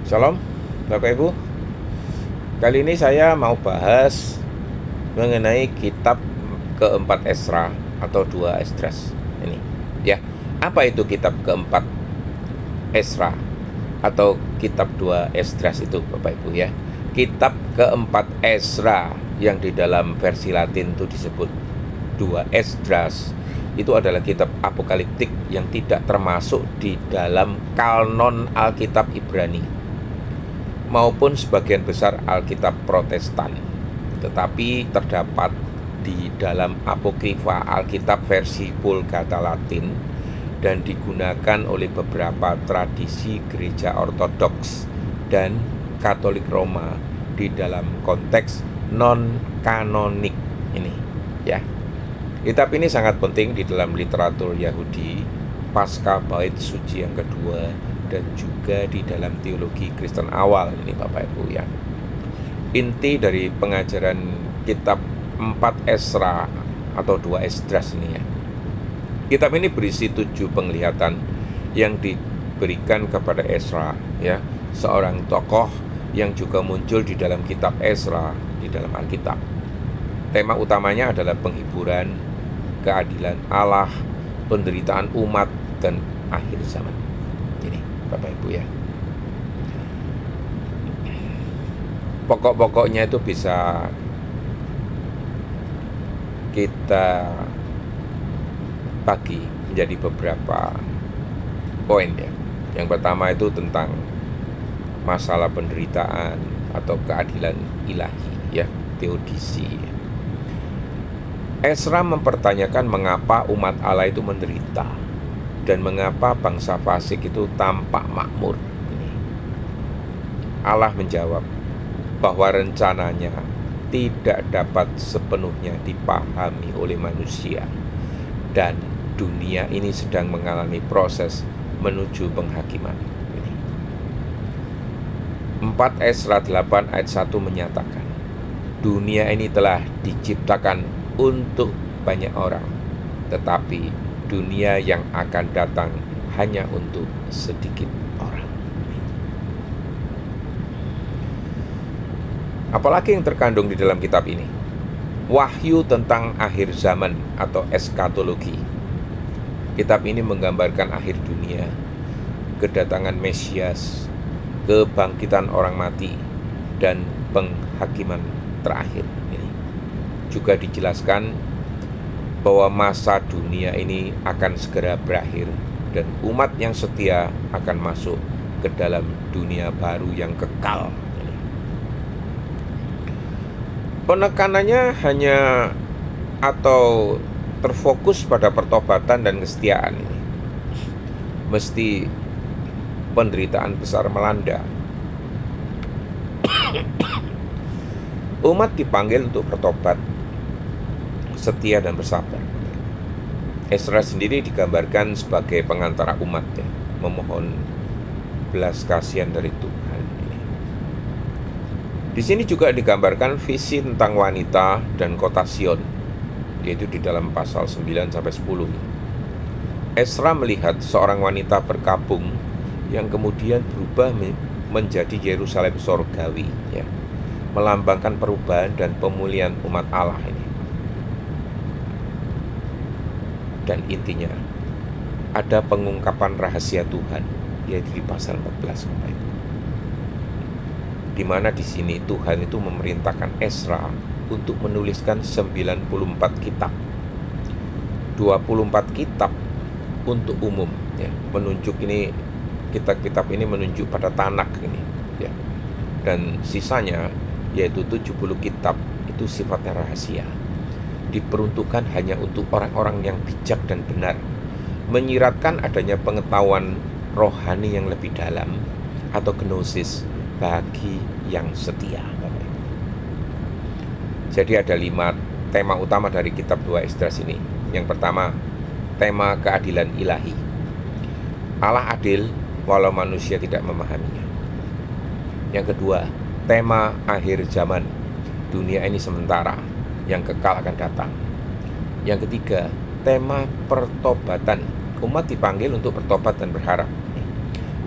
Shalom, Bapak Ibu. Kali ini saya mau bahas mengenai kitab keempat Esra atau dua Esdras. Ini, ya. Apa itu kitab keempat Esra atau kitab dua Esdras itu, Bapak Ibu ya? Kitab keempat Esra yang di dalam versi Latin itu disebut dua Esdras. Itu adalah kitab apokaliptik yang tidak termasuk di dalam kanon Alkitab Ibrani maupun sebagian besar Alkitab Protestan, tetapi terdapat di dalam apokrifa Alkitab versi Vulgata Latin dan digunakan oleh beberapa tradisi gereja Ortodoks dan Katolik Roma di dalam konteks non-kanonik ini, ya. Kitab ini sangat penting di dalam literatur Yahudi pasca Bait Suci yang kedua dan juga di dalam teologi Kristen awal ini, Bapak Ibu ya. Inti dari pengajaran kitab 4 Esra atau 2 Esdras ini ya. Kitab ini berisi 7 penglihatan yang diberikan kepada Esra ya, seorang tokoh yang juga muncul di dalam kitab Esra di dalam Alkitab. Tema utamanya adalah penghiburan, keadilan Allah, penderitaan umat, dan akhir zaman. Ini Bapak Ibu ya. Pokok-pokoknya itu bisa kita bagi menjadi beberapa poin ya. Yang pertama itu tentang masalah penderitaan atau keadilan ilahi ya, teodisi ya. Esra mempertanyakan mengapa umat Allah itu menderita dan mengapa bangsa fasik itu tampak makmur. Allah menjawab bahwa rencananya tidak dapat sepenuhnya dipahami oleh manusia dan dunia ini sedang mengalami proses menuju penghakiman. 4 Esra 8 ayat 1 menyatakan, dunia ini telah diciptakan untuk banyak orang, tetapi dunia yang akan datang hanya untuk sedikit orang. Apalagi yang terkandung di dalam kitab ini? Wahyu tentang akhir zaman atau eskatologi. Kitab ini menggambarkan akhir dunia, kedatangan Mesias, kebangkitan orang mati, dan penghakiman terakhir. Ini juga dijelaskan bahwa masa dunia ini akan segera berakhir dan umat yang setia akan masuk ke dalam dunia baru yang kekal. Penekanannya hanya atau terfokus pada pertobatan dan kesetiaan ini. Mesti penderitaan besar melanda. Umat dipanggil untuk bertobat, setia dan bersabar. Esra sendiri digambarkan sebagai pengantara umat ya, memohon belas kasihan dari Tuhan. Di sini juga digambarkan visi tentang wanita dan kota Sion, yaitu di dalam pasal 9 sampai 10. Esra melihat seorang wanita berkabung yang kemudian berubah menjadi Yerusalem sorgawi ya, melambangkan perubahan dan pemulihan umat Allah ini. Dan intinya ada pengungkapan rahasia Tuhan, yaitu di pasal 14 Bapak Ibu. Di mana di sini Tuhan itu memerintahkan Esra untuk menuliskan 94 kitab. 24 kitab untuk umum ya, menunjuk ini kitab-kitab ini menunjuk pada Tanak ini ya. Dan sisanya yaitu 70 kitab itu sifatnya rahasia. Diperuntukkan hanya untuk orang-orang yang bijak dan benar, menyiratkan adanya pengetahuan rohani yang lebih dalam atau gnosis bagi yang setia. Jadi ada 5 tema utama dari kitab 2 Esdras ini. Yang pertama, tema keadilan ilahi. Allah adil walau manusia tidak memahaminya. Yang kedua, tema akhir zaman. Dunia ini sementara, yang kekal akan datang. Yang ketiga, tema pertobatan. Umat dipanggil untuk bertobat dan berharap.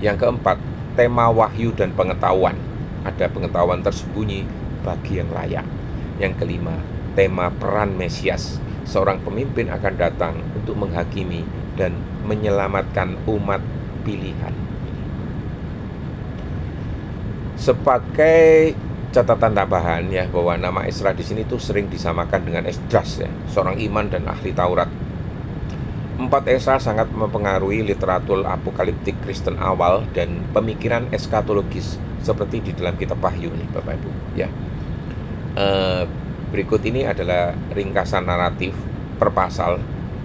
Yang keempat, tema wahyu dan pengetahuan. Ada pengetahuan tersembunyi bagi yang layak. Yang kelima, tema peran Mesias. Seorang pemimpin akan datang untuk menghakimi dan menyelamatkan umat pilihan. Sebagai catatan tambahan ya, bahwa nama Ezra di sini tuh sering disamakan dengan Esdras ya, seorang iman dan ahli Taurat. 4 Ezra sangat mempengaruhi literatur apokaliptik Kristen awal dan pemikiran eskatologis seperti di dalam kitab Wahyu nih Bapak Ibu ya. Berikut ini adalah ringkasan naratif per pasal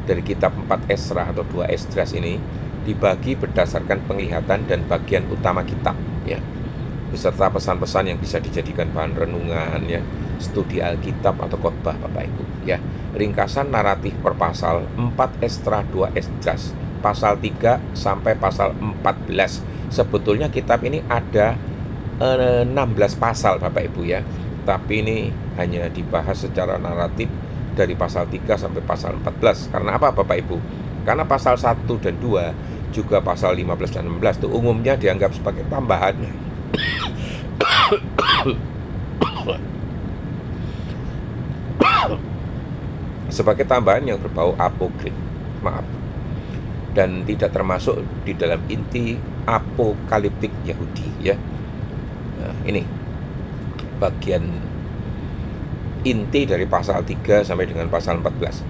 dari kitab 4 Ezra atau 2 Esdras ini, dibagi berdasarkan penglihatan dan bagian utama kitab ya, beserta pesan-pesan yang bisa dijadikan bahan renungan ya, studi Alkitab atau khotbah Bapak Ibu ya. Ringkasan naratif per pasal 4 Ezra 2 Esdras, pasal 3 sampai pasal 14. Sebetulnya kitab ini ada 16 pasal Bapak Ibu ya, tapi ini hanya dibahas secara naratif dari pasal 3 sampai pasal 14. Karena apa Bapak Ibu? Karena pasal 1 dan 2 juga pasal 15 dan 16 itu umumnya dianggap sebagai tambahan sebagai tambahan yang berbau apokrif, dan tidak termasuk di dalam inti apokaliptik Yahudi ya. Nah, ini bagian inti dari pasal 3 sampai dengan pasal 14.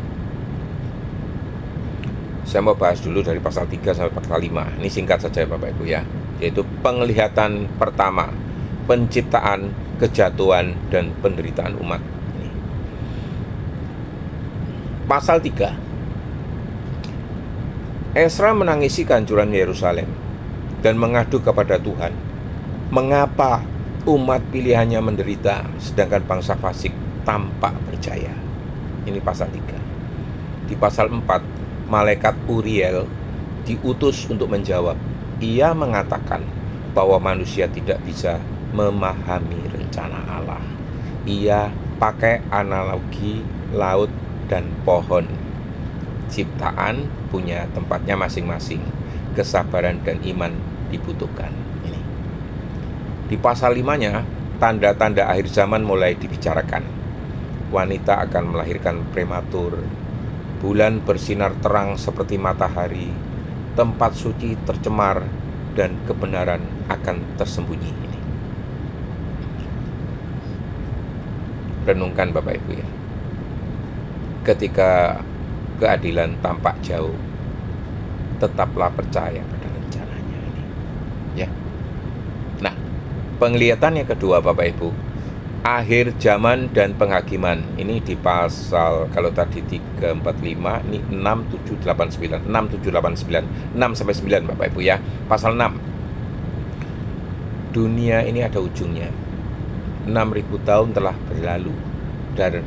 Saya mau bahas dulu dari pasal 3 sampai pasal 5. Ini singkat saja Bapak Ibu ya, yaitu penglihatan pertama, penciptaan, kejatuhan, dan penderitaan umat. Pasal 3, Ezra menangisi kehancuran Yerusalem dan mengadu kepada Tuhan, mengapa umat pilihannya menderita sedangkan bangsa fasik tampak berjaya. Ini pasal 3. Di pasal 4, malaikat Uriel diutus untuk menjawab. Ia mengatakan bahwa manusia tidak bisa memahami rencana Allah. Ia pakai analogi laut dan pohon. Ciptaan punya tempatnya masing-masing. Kesabaran dan iman dibutuhkan. Ini. Di pasal 5-nya, tanda-tanda akhir zaman mulai dibicarakan. Wanita akan melahirkan prematur. Bulan bersinar terang seperti matahari. Tempat suci tercemar dan kebenaran akan tersembunyi. Ini. Renungkan Bapak Ibu ya. Ketika keadilan tampak jauh, tetaplah percaya pada rencananya ini. Ya. Nah, penglihatan yang kedua Bapak Ibu, akhir zaman dan penghakiman. Ini di pasal, kalau tadi 3, 4, 5, ini 6, 7, 8, 9. 6, 7, 8, 9. 6 sampai 9 Bapak Ibu ya. Pasal 6. Dunia ini ada ujungnya. 6.000 tahun telah berlalu dan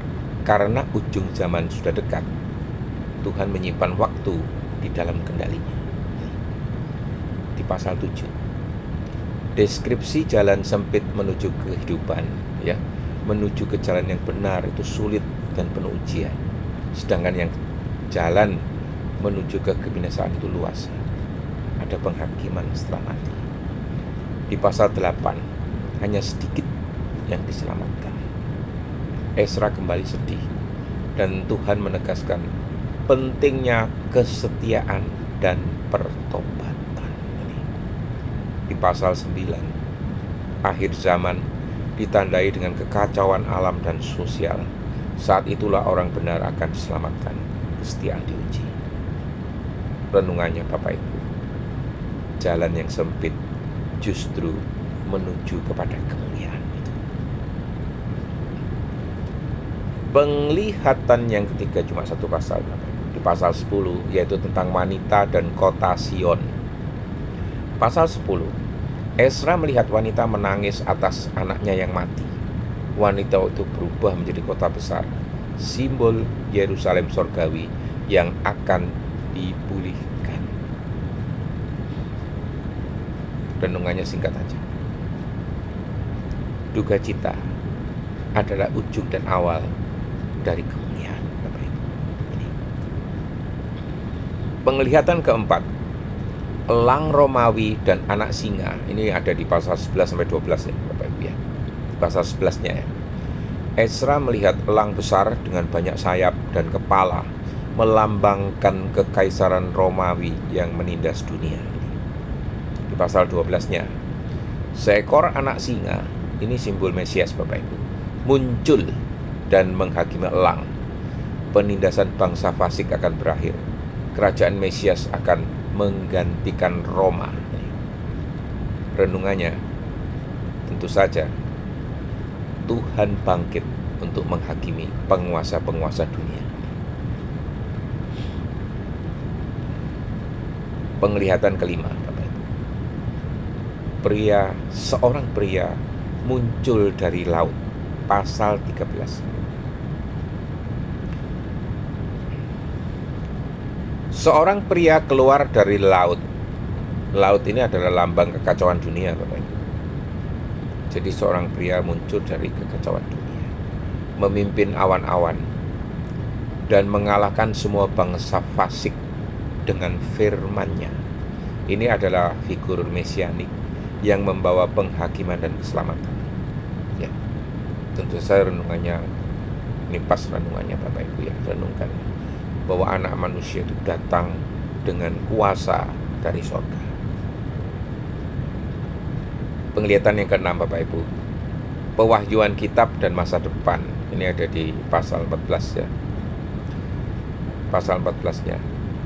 karena ujung zaman sudah dekat, Tuhan menyimpan waktu di dalam kendalinya. Di pasal 7, deskripsi jalan sempit menuju kehidupan ya, menuju ke jalan yang benar itu sulit dan penuh ujian. Sedangkan yang jalan menuju ke kebinasaan itu luas. Ada penghakiman setelah mati. Di pasal 8, hanya sedikit yang diselamatkan. Ezra kembali sedih dan Tuhan menegaskan pentingnya kesetiaan dan pertobatan. Di pasal 9, akhir zaman ditandai dengan kekacauan alam dan sosial. Saat itulah orang benar akan diselamatkan, kesetiaan diuji. Renungannya Bapak Ibu, jalan yang sempit justru menuju kepada kemuliaan. Penglihatan yang ketiga cuma satu pasal, di pasal 10, yaitu tentang wanita dan kota Sion. Pasal 10, Ezra melihat wanita menangis atas anaknya yang mati. Wanita itu berubah menjadi kota besar, simbol Yerusalem sorgawi yang akan dipulihkan. Renungannya singkat saja. Duka cita adalah ujung dan awal dari kemuliaan Bapak Ibu. Ini. Penglihatan keempat, elang Romawi dan anak singa. Ini ada di pasal 11 sampai 12 ya, Bapak Ibu ya. Di pasal 11-nya ya. Ezra melihat elang besar dengan banyak sayap dan kepala, melambangkan kekaisaran Romawi yang menindas dunia. Di pasal 12-nya, seekor anak singa, ini simbol Mesias Bapak Ibu, muncul dan menghakimi elang. Penindasan bangsa fasik akan berakhir. Kerajaan Mesias akan menggantikan Roma. Renungannya, tentu saja Tuhan bangkit untuk menghakimi penguasa-penguasa dunia. Penglihatan kelima, Bapak Ibu. Seorang pria muncul dari laut, pasal 13. Seorang pria keluar dari laut. Laut ini adalah lambang kekacauan dunia, Bapak Ibu. Jadi seorang pria muncul dari kekacauan dunia, memimpin awan-awan, dan mengalahkan semua bangsa fasik dengan firman-Nya. Ini adalah figur mesianik yang membawa penghakiman dan keselamatan. Ya, tentu saja renungannya, ini pas renungannya Bapak Ibu ya, renungkan bahwa anak manusia itu datang dengan kuasa dari surga. Penglihatan yang ke-6 Bapak Ibu, pewahyuan kitab dan masa depan. Ini ada di pasal 14 ya. Pasal 14-nya,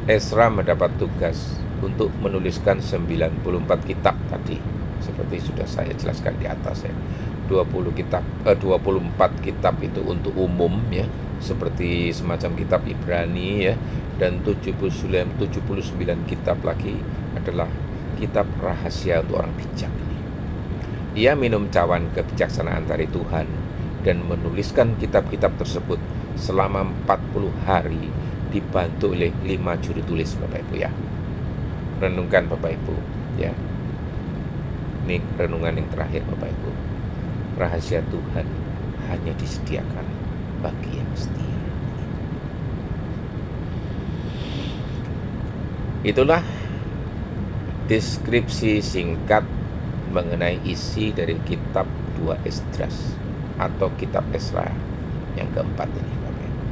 Ezra mendapat tugas untuk menuliskan 94 kitab tadi, seperti sudah saya jelaskan di atas ya. 24 kitab itu untuk umum ya, seperti semacam kitab Ibrani ya, dan 79 kitab lagi adalah kitab rahasia untuk orang bijak ini. Ia minum cawan kebijaksanaan dari Tuhan dan menuliskan kitab-kitab tersebut selama 40 hari dibantu oleh 5 juru tulis Bapak Ibu ya. Renungkan Bapak Ibu ya. Ini renungan yang terakhir Bapak Ibu. Rahasia Tuhan hanya disediakan bagi yang setia. Itulah deskripsi singkat mengenai isi dari kitab 2 Esdras atau kitab Ezra yang keempat ini Bapak Ibu.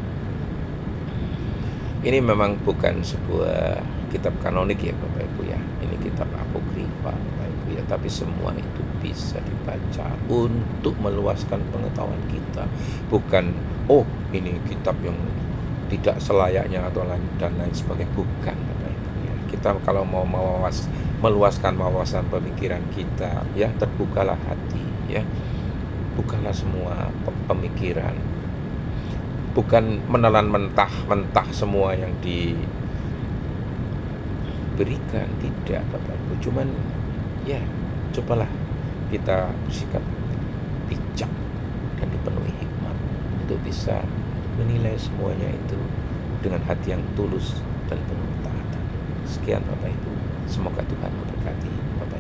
Ini memang bukan sebuah kitab kanonik ya Bapak Ibu ya. Ini kitab apokrifa Bapak Ibu ya, tapi semua itu bisa dibaca untuk meluaskan pengetahuan kita. Bukan ini kitab yang tidak selayaknya atau dan lain sebagainya, bukan Bapak Ibu ya. Kita kalau mau meluaskan wawasan pemikiran kita ya, terbukalah hati ya. Bukalah semua pemikiran. Bukan menelan mentah-mentah semua yang diberikan, tidak Bapak Ibu. Cuman ya, cobalah kita bersikap bijak dan dipenuhi hikmat untuk bisa menilai semuanya itu dengan hati yang tulus dan penuh ketaatan. Sekian Bapak Ibu. Semoga Tuhan memberkati Bapak